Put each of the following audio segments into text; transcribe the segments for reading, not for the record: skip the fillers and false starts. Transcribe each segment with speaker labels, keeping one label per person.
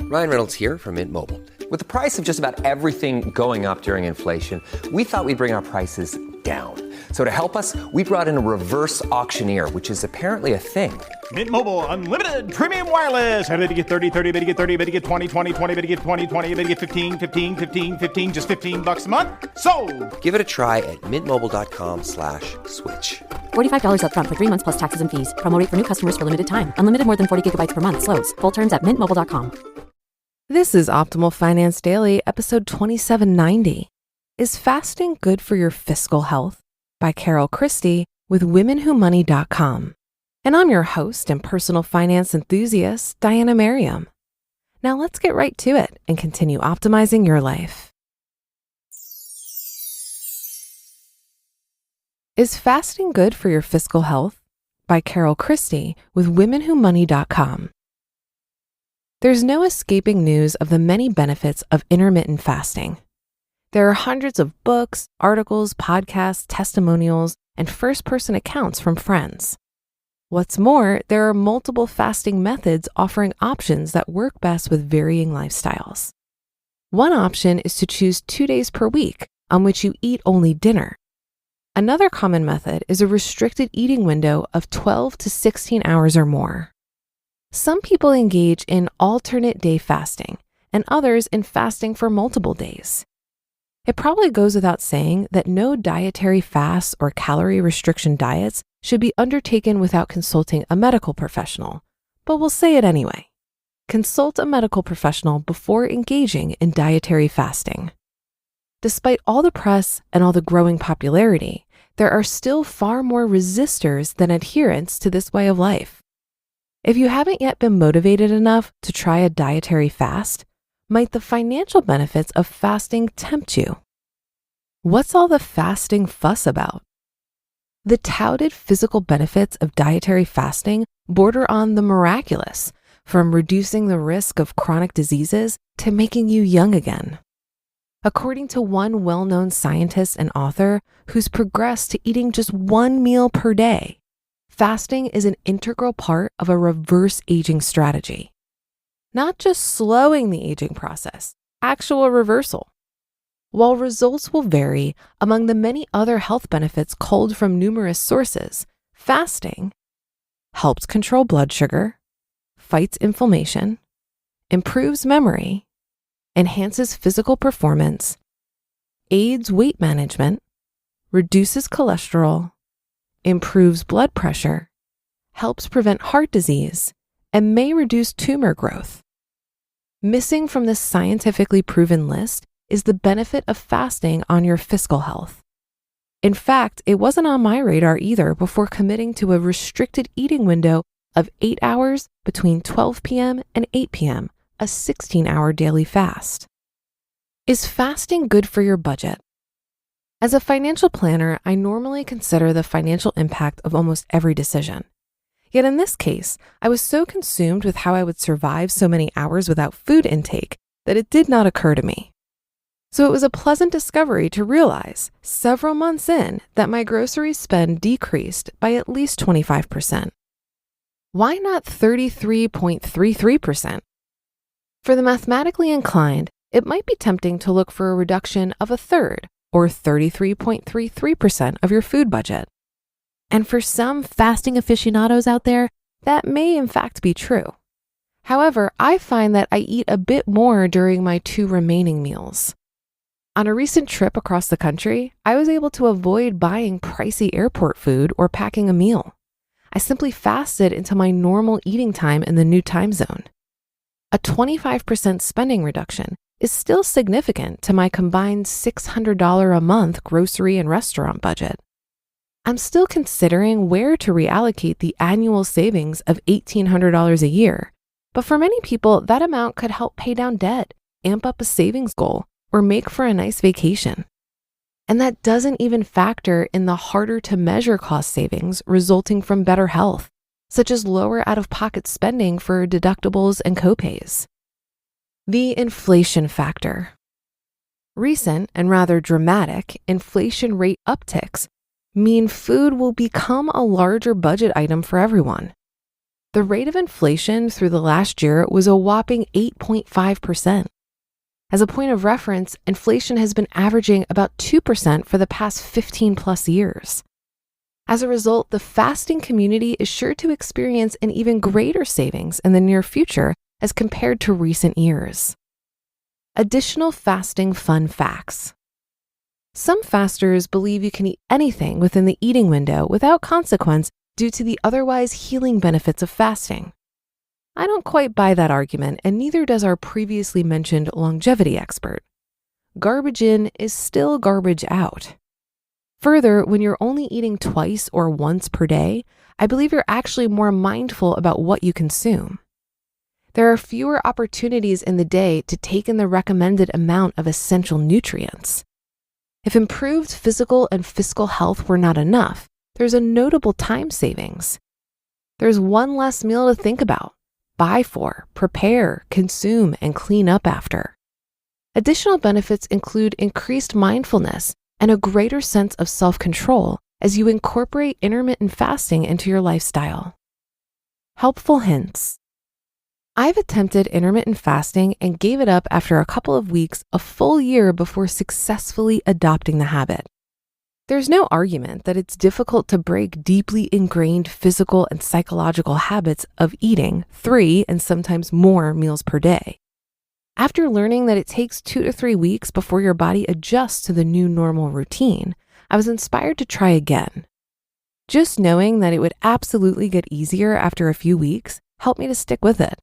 Speaker 1: Ryan Reynolds here from Mint Mobile. With the price of just about everything going up during inflation, we thought we'd bring our prices down. So to help us, we brought in a reverse auctioneer, which is apparently a thing.
Speaker 2: Mint Mobile Unlimited Premium Wireless. How to get 30, 30, bit to get 30, bit to get 20, 20, 20, bit to get 20, 20, bit to get 15, 15, 15, 15, just $15 a month? Sold! Give it a try at mintmobile.com/switch.
Speaker 3: $45 up front for 3 months plus taxes and fees. Promo rate for new customers for limited time. Unlimited more than 40 gigabytes per month. Slows full terms at mintmobile.com.
Speaker 4: This is Optimal Finance Daily, episode 2790. Is fasting good for your fiscal health? By Christie with womenwhomoney.com. And I'm your host and personal finance enthusiast, Diana Merriam. Now let's get right to it and continue optimizing your life. Is fasting good for your fiscal health? By Christie with womenwhomoney.com. There's no escaping news of the many benefits of intermittent fasting. There are hundreds of books, articles, podcasts, testimonials, and first-person accounts from friends. What's more, there are multiple fasting methods offering options that work best with varying lifestyles. One option is to choose 2 days per week on which you eat only dinner. Another common method is a restricted eating window of 12 to 16 hours or more. Some people engage in alternate day fasting and others in fasting for multiple days. It probably goes without saying that no dietary fasts or calorie restriction diets should be undertaken without consulting a medical professional, but we'll say it anyway. Consult a medical professional before engaging in dietary fasting. Despite all the press and all the growing popularity, there are still far more resistors than adherents to this way of life. If you haven't yet been motivated enough to try a dietary fast, might the financial benefits of fasting tempt you? What's all the fasting fuss about? The touted physical benefits of dietary fasting border on the miraculous, from reducing the risk of chronic diseases to making you young again. According to one well-known scientist and author who's progressed to eating just 1 meal per day, fasting is an integral part of a reverse aging strategy. Not just slowing the aging process, actual reversal. While results will vary among the many other health benefits culled from numerous sources, fasting helps control blood sugar, fights inflammation, improves memory, enhances physical performance, aids weight management, reduces cholesterol, improves blood pressure, helps prevent heart disease, and may reduce tumor growth. Missing from this scientifically proven list is the benefit of fasting on your fiscal health. In fact, it wasn't on my radar either before committing to a restricted eating window of 8 hours between 12 p.m. and 8 p.m., a 16-hour daily fast. Is fasting good for your budget? As a financial planner, I normally consider the financial impact of almost every decision. Yet in this case, I was so consumed with how I would survive so many hours without food intake that it did not occur to me. So it was a pleasant discovery to realize, several months in, that my grocery spend decreased by at least 25%. Why not 33.33%? For the mathematically inclined, it might be tempting to look for a reduction of a third, or 33.33% of your food budget. And for some fasting aficionados out there, that may in fact be true. However, I find that I eat a bit more during my 2 remaining meals. On a recent trip across the country, I was able to avoid buying pricey airport food or packing a meal. I simply fasted until my normal eating time in the new time zone. A 25% spending reduction is still significant to my combined $600 a month grocery and restaurant budget. I'm still considering where to reallocate the annual savings of $1,800 a year, but for many people, that amount could help pay down debt, amp up a savings goal, or make for a nice vacation. And that doesn't even factor in the harder to measure cost savings resulting from better health, such as lower out-of-pocket spending for deductibles and copays. The inflation factor. Recent and rather dramatic inflation rate upticks mean food will become a larger budget item for everyone. The rate of inflation through the last year was a whopping 8.5%. As a point of reference, inflation has been averaging about 2% for the past 15 plus years. As a result, the fasting community is sure to experience an even greater savings in the near future as compared to recent years. Additional fasting fun facts. Some fasters believe you can eat anything within the eating window without consequence due to the otherwise healing benefits of fasting. I don't quite buy that argument, and neither does our previously mentioned longevity expert. Garbage in is still garbage out. Further, when you're only eating twice or once per day, I believe you're actually more mindful about what you consume. There are fewer opportunities in the day to take in the recommended amount of essential nutrients. If improved physical and fiscal health were not enough, there's a notable time savings. There's one less meal to think about, buy for, prepare, consume, and clean up after. Additional benefits include increased mindfulness and a greater sense of self-control as you incorporate intermittent fasting into your lifestyle. Helpful hints. I've attempted intermittent fasting and gave it up after a couple of weeks, a full year before successfully adopting the habit. There's no argument that it's difficult to break deeply ingrained physical and psychological habits of eating 3 and sometimes more meals per day. After learning that it takes 2 to 3 weeks before your body adjusts to the new normal routine, I was inspired to try again. Just knowing that it would absolutely get easier after a few weeks helped me to stick with it.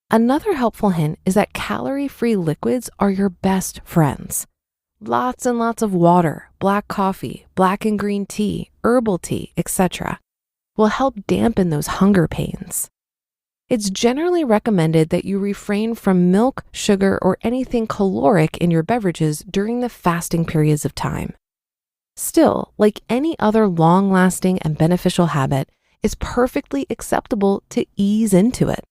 Speaker 4: Another helpful hint is that calorie-free liquids are your best friends. Lots and lots of water, black coffee, black and green tea, herbal tea, etc. will help dampen those hunger pains. It's generally recommended that you refrain from milk, sugar, or anything caloric in your beverages during the fasting periods of time. Still, like any other long-lasting and beneficial habit, it's perfectly acceptable to ease into it.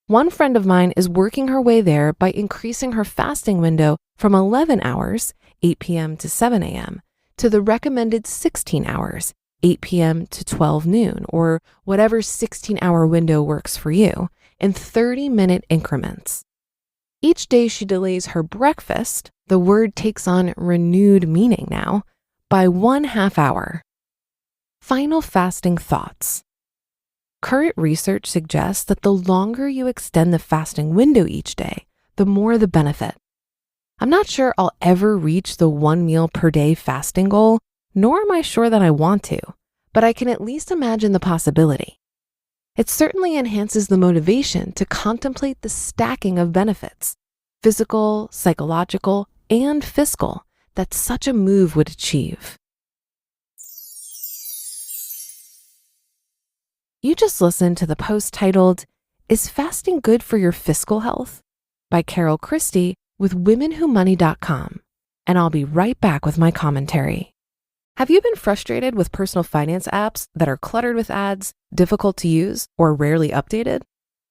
Speaker 4: One friend of mine is working her way there by increasing her fasting window from 11 hours, 8 p.m. to 7 a.m., to the recommended 16 hours, 8 p.m. to 12 noon, or whatever 16-hour window works for you, in 30-minute increments. Each day she delays her breakfast, the word takes on renewed meaning now, by 1/2 hour. Final fasting thoughts. Current research suggests that the longer you extend the fasting window each day, the more the benefit. I'm not sure I'll ever reach the 1 meal per day fasting goal, nor am I sure that I want to, but I can at least imagine the possibility. It certainly enhances the motivation to contemplate the stacking of benefits, physical, psychological, and fiscal, that such a move would achieve. You just listened to the post titled, "Is Fasting Good for Your Fiscal Health?" by Christie with WomenWhoMoney.com, and I'll be right back with my commentary. Have you been frustrated with personal finance apps that are cluttered with ads, difficult to use, or rarely updated?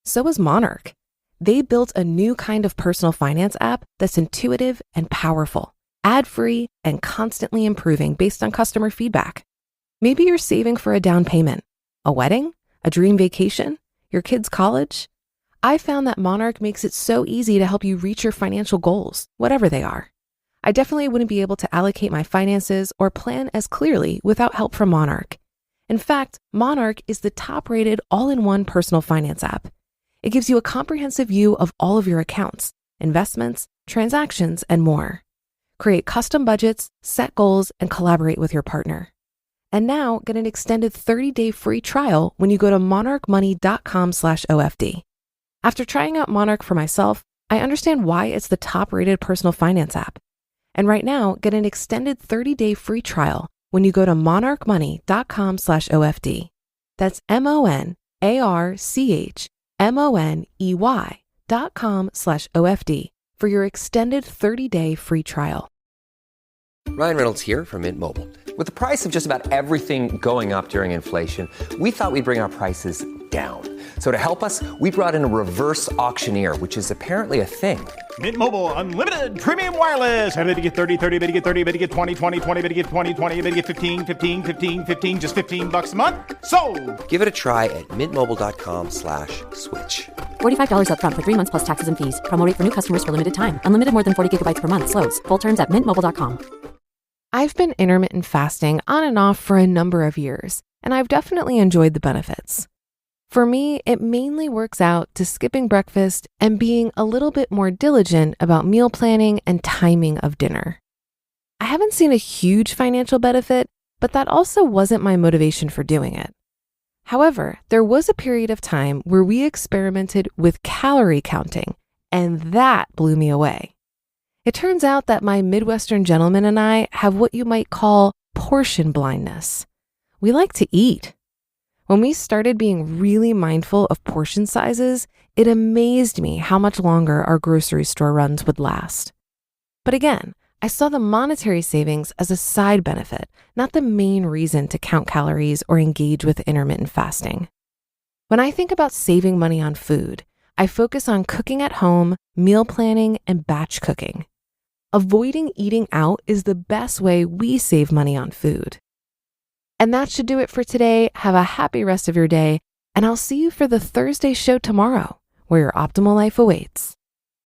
Speaker 4: So is Monarch. They built a new kind of personal finance app that's intuitive and powerful, ad-free, and constantly improving based on customer feedback. Maybe you're saving for a down payment, a wedding, a dream vacation, your kids' college. I found that Monarch makes it so easy to help you reach your financial goals, whatever they are. I definitely wouldn't be able to allocate my finances or plan as clearly without help from Monarch. In fact, Monarch is the top-rated all-in-one personal finance app. It gives you a comprehensive view of all of your accounts, investments, transactions, and more. Create custom budgets, set goals, and collaborate with your partner. And now get an extended 30-day free trial when you go to monarchmoney.com/OFD. After trying out Monarch for myself, I understand why it's the top-rated personal finance app. And right now, get an extended 30-day free trial when you go to monarchmoney.com/OFD. That's monarchmoney.com/OFD for your extended 30-day free trial.
Speaker 1: Ryan Reynolds here from Mint Mobile. With the price of just about everything going up during inflation, we thought we'd bring our prices down. So to help us, we brought in a reverse auctioneer, which is apparently a thing.
Speaker 2: Mint Mobile Unlimited Premium Wireless. How to get 30, 30, bit to get 30, bit to get 20, 20, 20, bit to get 20, 20, bit to get 15, 15, 15, 15, just $15 a month? Sold!
Speaker 1: Give it a try at mintmobile.com/switch.
Speaker 3: $45 up front for 3 months plus taxes and fees. Promo rate for new customers for limited time. Unlimited more than 40 gigabytes per month. Slows full terms at mintmobile.com.
Speaker 4: I've been intermittent fasting on and off for a number of years, and I've definitely enjoyed the benefits. For me, it mainly works out to skipping breakfast and being a little bit more diligent about meal planning and timing of dinner. I haven't seen a huge financial benefit, but that also wasn't my motivation for doing it. However, there was a period of time where we experimented with calorie counting, and that blew me away. It turns out that my Midwestern gentleman and I have what you might call portion blindness. We like to eat. When we started being really mindful of portion sizes, it amazed me how much longer our grocery store runs would last. But again, I saw the monetary savings as a side benefit, not the main reason to count calories or engage with intermittent fasting. When I think about saving money on food, I focus on cooking at home, meal planning, and batch cooking. Avoiding eating out is the best way we save money on food. And that should do it for today. Have a happy rest of your day, and I'll see you for the Thursday show tomorrow, where your optimal life awaits.